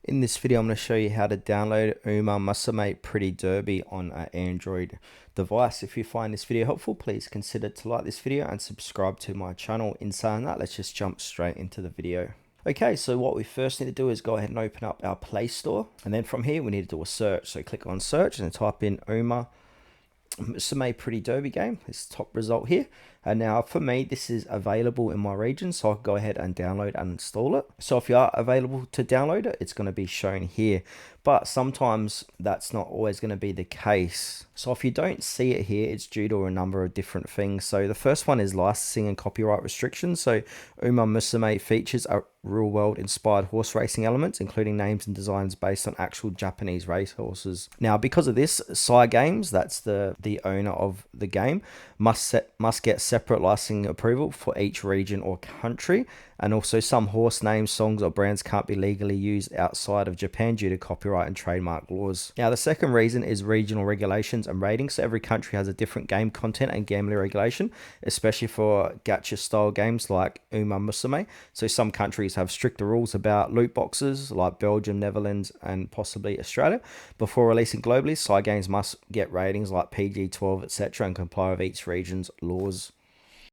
In this video, I'm going to show you how to download Umamusume Pretty Derby on an Android device. If you find this video helpful, please consider to like this video and subscribe to my channel. In saying that, let's just jump straight into the video. Okay, so what we first need to do is go ahead and open up our Play Store. And then from here, we need to do a search. So click on search and type in Umamusume Pretty Derby game. This top result here. And now for me, this is available in my region, so I can go ahead and download and install it. So if you are available to download it, it's going to be shown here. But sometimes that's not always going to be the case. So if you don't see it here, it's due to a number of different things. So the first one is licensing and copyright restrictions. So Umamusume features a real world inspired horse racing elements, including names and designs based on actual Japanese racehorses. Now, because of this, Games, that's the owner of the game, must get separate licensing approval for each region or country. And also some horse names, songs or brands can't be legally used outside of Japan due to copyright and trademark laws. Now the second reason is regional regulations and ratings. So every country has a different game content and gambling regulation, especially for gacha style games like Umamusume. So some countries have stricter rules about loot boxes like Belgium, Netherlands and possibly Australia. Before releasing globally, Games must get ratings like PG-12 etc. and comply with each region's laws.